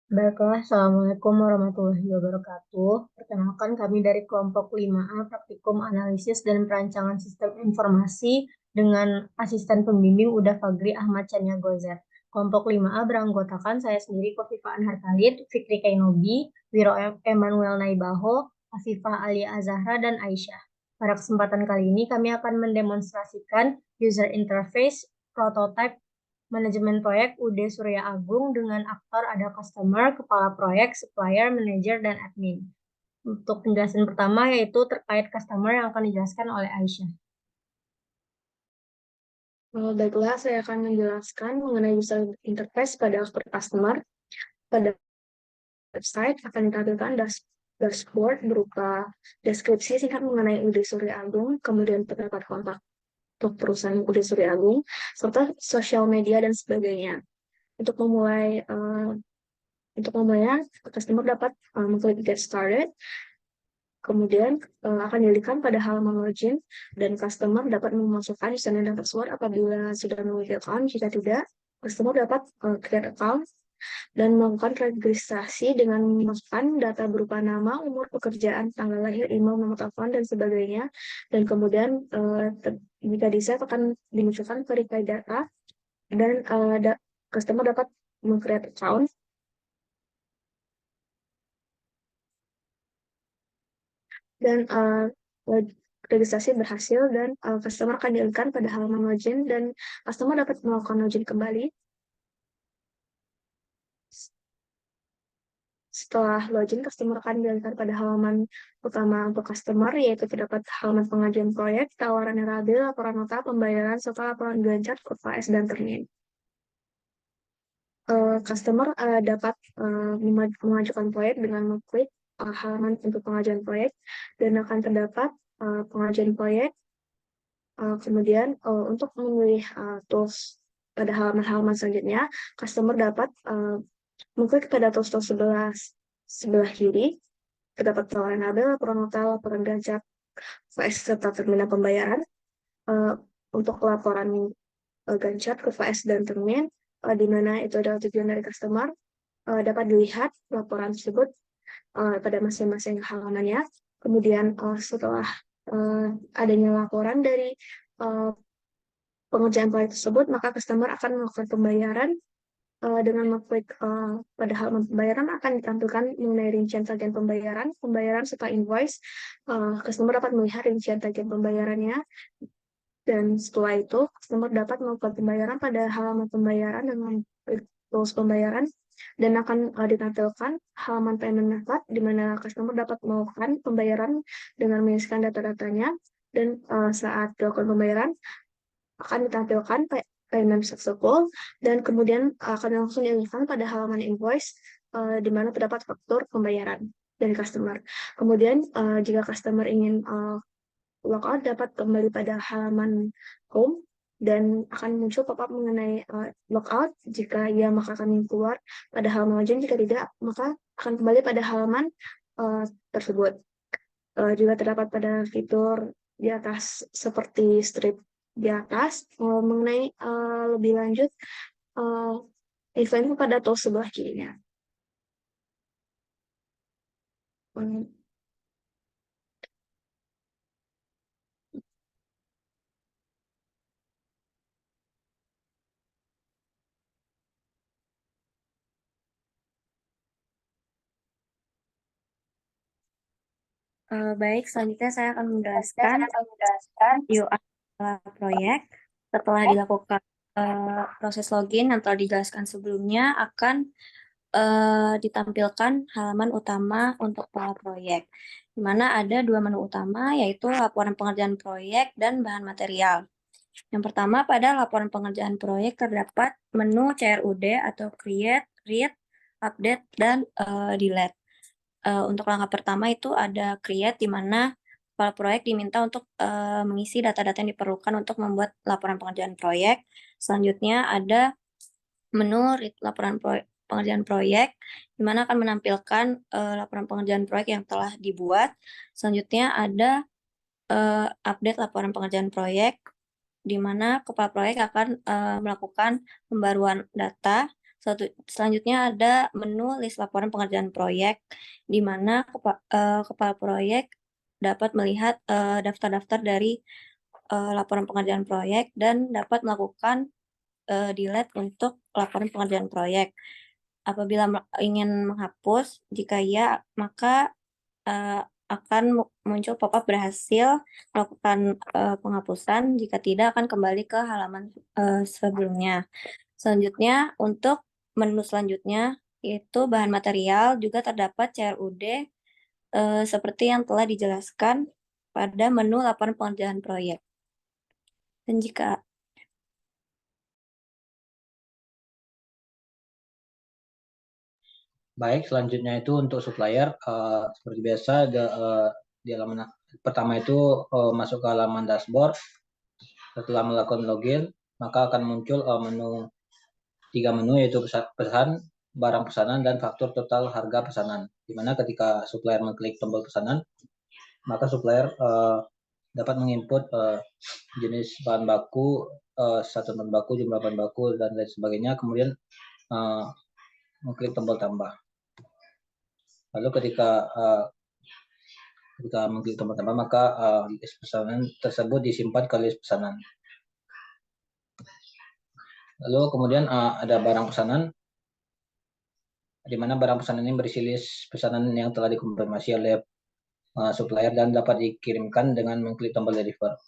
Baiklah, Assalamualaikum warahmatullahi wabarakatuh. Perkenalkan kami dari kelompok 5A Praktikum Analisis dan Perancangan Sistem Informasi dengan asisten pembimbing Uda Fagri Ahmad Chania Gozer. Kelompok 5A beranggotakan saya sendiri Kofifa Anhar Khalid, Fikri Kainobi, Wiro Emanuel Naibaho, Afifah Alia Azahra, dan Aisyah. Pada kesempatan kali ini kami akan mendemonstrasikan user interface prototype manajemen proyek UD Surya Agung dengan aktor ada customer, kepala proyek, supplier, manager, dan admin. Untuk penjelasan pertama yaitu terkait customer yang akan dijelaskan oleh Aisyah. Baiklah, saya akan menjelaskan mengenai user interface pada aktor customer. Pada website akan ditampilkan dashboard berupa deskripsi singkat mengenai UD Surya Agung, kemudian pendapat kontak untuk perusahaan UD Surya Agung, serta sosial media dan sebagainya. Untuk memulai untuk memulainya, customer dapat mengklik Get Started, kemudian akan didirikan pada halaman login dan customer dapat memasukkan username dan password apabila sudah memiliki account. Jika tidak, customer dapat create account dan melakukan registrasi dengan memasukkan data berupa nama, umur, pekerjaan, tanggal lahir, email, nomor telepon, dan sebagainya. Dan kemudian jika di-save akan dimunculkan verify data dan customer dapat meng-create account dan registrasi berhasil dan customer akan dialihkan pada halaman login dan customer dapat melakukan login kembali. Setelah login, customer akan dialihkan pada halaman utama untuk customer, yaitu terdapat halaman pengajuan proyek, tawaran rabil, laporan nota, pembayaran, serta laporan ganjar, kurva S, dan termin. Customer dapat mengajukan proyek dengan mengklik halaman untuk pengajuan proyek dan akan terdapat pengajuan proyek. Kemudian untuk memilih tools pada halaman-halaman selanjutnya, customer dapat mengklik pada tools sebelah kiri, terdapat tawaran label, laporan nota, laporan ganjar, VS serta terminal pembayaran. Uh, untuk laporan ganjar, VS dan termin, di mana itu adalah tujuan dari customer, dapat dilihat laporan tersebut pada masing-masing halamannya. Kemudian setelah adanya laporan dari uh, pengerjaan proyek tersebut, maka customer akan melakukan pembayaran dengan mengklik pada halaman pembayaran akan ditampilkan mengenai rincian tagihan pembayaran serta invoice. Customer dapat melihat rincian tagihan pembayarannya dan setelah itu customer dapat melakukan pembayaran pada halaman pembayaran dengan tools pembayaran dan akan ditampilkan halaman payment method di mana customer dapat melakukan pembayaran dengan mengisikan data-datanya dan saat dilakukan pembayaran akan ditampilkan payment successful dan kemudian akan langsung dialihkan pada halaman invoice di mana terdapat faktur pembayaran dari customer. Kemudian jika customer ingin logout dapat kembali pada halaman home dan akan muncul pop-up mengenai logout. Jika ia maka akan keluar pada halaman login, jika tidak maka akan kembali pada halaman tersebut. Juga terdapat pada fitur di atas seperti strip di atas mengenai lebih lanjut info pada tools sebelah kirinya. Baik, selanjutnya saya akan menjelaskan UI proyek. Setelah dilakukan proses login yang telah dijelaskan sebelumnya, akan ditampilkan halaman utama untuk pola proyek, di mana ada dua menu utama, yaitu laporan pengerjaan proyek dan bahan material. Yang pertama, pada laporan pengerjaan proyek terdapat menu CRUD atau Create, Read, Update, dan Delete. Untuk langkah pertama itu ada Create, di mana kepala proyek diminta untuk mengisi data-data yang diperlukan untuk membuat laporan pengerjaan proyek. Selanjutnya ada menu Read laporan pengerjaan proyek, di mana akan menampilkan laporan pengerjaan proyek yang telah dibuat. Selanjutnya ada update laporan pengerjaan proyek, di mana kepala proyek akan melakukan pembaruan data Selanjutnya ada menu list laporan pengerjaan proyek, di mana kepala proyek dapat melihat daftar-daftar dari laporan pengerjaan proyek dan dapat melakukan delete untuk laporan pengerjaan proyek. Apabila ingin menghapus, jika ya, maka akan muncul pop-up berhasil melakukan penghapusan. Jika tidak, akan kembali ke halaman sebelumnya. Selanjutnya, untuk menu selanjutnya, yaitu bahan material, juga terdapat CRUD seperti yang telah dijelaskan pada menu laporan pengerjaan proyek. Dan jika Baik, selanjutnya itu untuk supplier, seperti biasa di halaman pertama itu masuk ke halaman dashboard. Setelah melakukan login, maka akan muncul tiga menu, yaitu pesan, barang pesanan, dan faktur total harga pesanan. Di mana ketika supplier mengklik tombol pesanan, maka supplier dapat menginput jenis bahan baku, satuan bahan baku, jumlah bahan baku, dan lain sebagainya. Kemudian mengklik tombol tambah. Lalu ketika mengklik tombol tambah, maka list pesanan tersebut disimpan ke list pesanan. Lalu kemudian ada barang pesanan, di mana barang pesanan ini berisi list pesanan yang telah dikonfirmasi oleh supplier dan dapat dikirimkan dengan mengklik tombol deliver.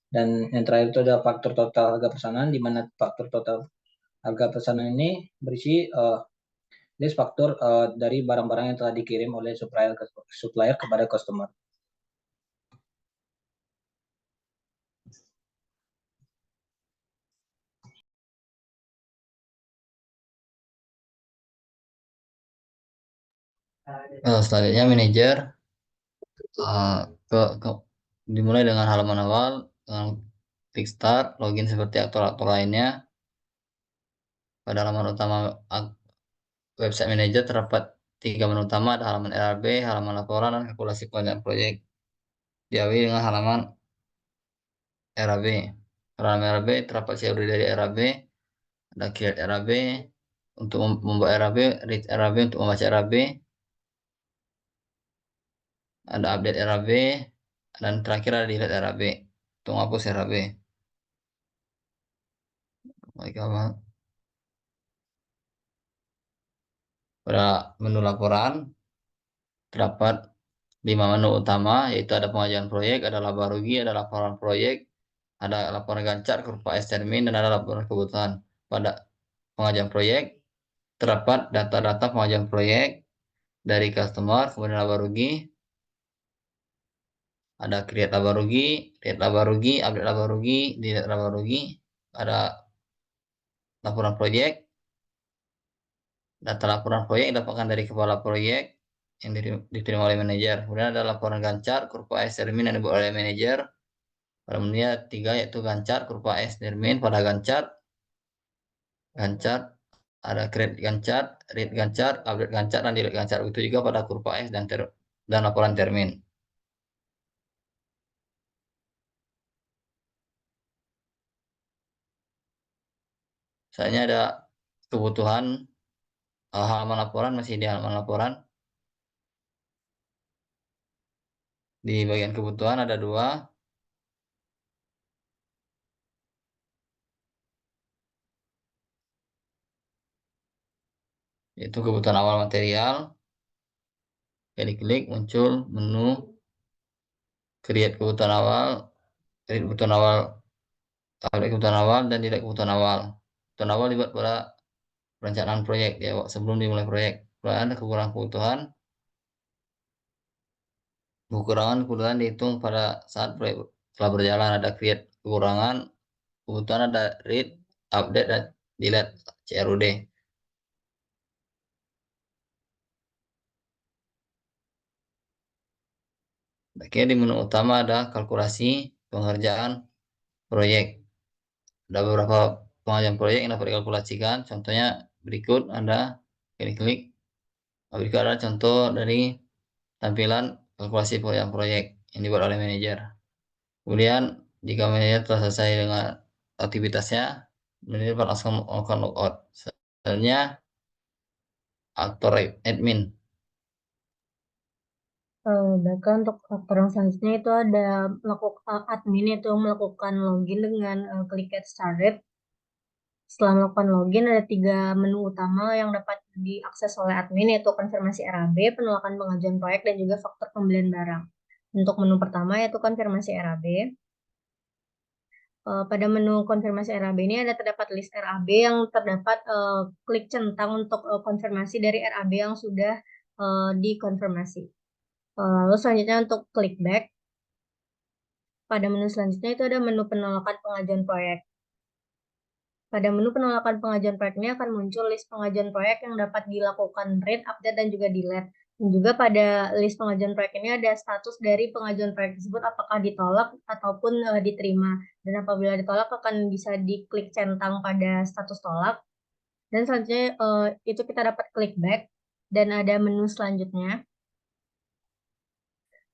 Dan yang terakhir itu ada faktur total harga pesanan, di mana faktur total harga pesanan ini berisi list faktur dari barang-barang yang telah dikirim oleh supplier kepada customer. Selanjutnya manajer dimulai dengan halaman awal dengan klik start, login seperti aktor-aktor lainnya. Pada halaman utama website manager terdapat tiga menu utama, ada halaman RAB, halaman laporan, dan kalkulasi pengerjaan proyek. Diawali dengan halaman RAB. Halaman RAB terdapat CRUD dari RAB, ada create RAB untuk membuat RAB, read RAB untuk membaca RAB, ada update RAB, dan terakhir ada delete RAB untuk menghapus RAB. Pada menu laporan terdapat 5 menu utama, yaitu ada pengajuan proyek, ada laba rugi, ada laporan proyek, ada laporan Gantt berupa termin, dan ada laporan kebutuhan. Pada pengajuan proyek terdapat data-data pengajuan proyek dari customer, kemudian laba rugi, ada create laba rugi, update laba rugi, delete laba rugi, ada laporan proyek, data laporan proyek yang didapatkan dari kepala proyek yang diterima oleh manajer. Kemudian ada laporan Gantt berupa termin yang dibuat oleh manajer. Pada menunya 3, yaitu Gantt berupa termin. Pada Gantt ada create Gantt, read Gantt, update Gantt, dan delete Gantt. Itu juga pada kurva S dan laporan termin. Misalnya ada kebutuhan halaman laporan, masih di halaman laporan. Di bagian kebutuhan ada 2. Yaitu kebutuhan awal material. Klik muncul menu create kebutuhan awal, update kebutuhan awal, dan delete kebutuhan awal. Kebutuhan awal dibuat pada perencanaan proyek ya, sebelum dimulai proyek. Kalau ada kekurangan kebutuhan dihitung pada saat proyek telah berjalan. Ada create kekurangan kebutuhan, ada read, update, dan delete CRUD. Akhirnya di menu utama ada kalkulasi pengerjaan proyek. Ada beberapa pengerjaan proyek yang dapat dikalkulasikan. Contohnya berikut, Anda klik. Berikut adalah contoh dari tampilan kalkulasi pengerjaan proyek yang dibuat oleh manajer. Kemudian jika manajer telah selesai dengan aktivitasnya, Ini dapat langsung melakukan logout. Selanjutnya aktor admin. Bahkan untuk faktor yang selanjutnya itu ada admin itu melakukan login dengan klik Get Started. Setelah melakukan login, ada 3 menu utama yang dapat diakses oleh admin, yaitu konfirmasi RAB, penolakan pengajuan proyek, dan juga faktor pembelian barang. Untuk menu pertama yaitu konfirmasi RAB. Pada menu konfirmasi RAB ini terdapat list RAB yang terdapat klik centang untuk konfirmasi dari RAB yang sudah dikonfirmasi. Lalu selanjutnya untuk klik back. Pada menu selanjutnya itu ada menu penolakan pengajuan proyek. Pada menu penolakan pengajuan proyek ini akan muncul list pengajuan proyek yang dapat dilakukan read, update, dan juga delete. Dan juga pada list pengajuan proyek ini ada status dari pengajuan proyek tersebut apakah ditolak ataupun diterima. Dan apabila ditolak akan bisa diklik centang pada status tolak. Dan selanjutnya itu kita dapat klik back dan ada menu selanjutnya.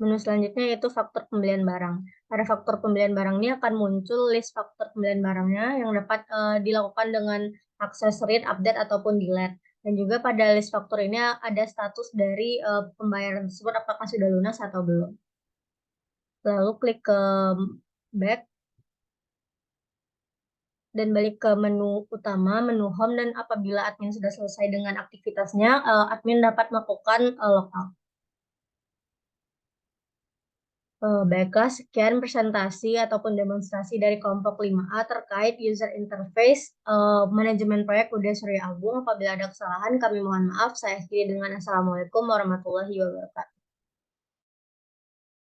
Menu selanjutnya yaitu faktor pembelian barang. Pada faktor pembelian barang ini akan muncul list faktor pembelian barangnya yang dapat dilakukan dengan akses read, update, ataupun delete. Dan juga pada list faktor ini ada status dari pembayaran tersebut apakah sudah lunas atau belum. Lalu klik ke back dan balik ke menu utama, menu home, dan apabila admin sudah selesai dengan aktivitasnya, admin dapat melakukan logout. Baiklah, sekian presentasi ataupun demonstrasi dari kelompok 5A terkait user interface manajemen proyek Uda Surya Agung. Apabila ada kesalahan, kami mohon maaf. Saya akhiri dengan Assalamualaikum warahmatullahi wabarakatuh.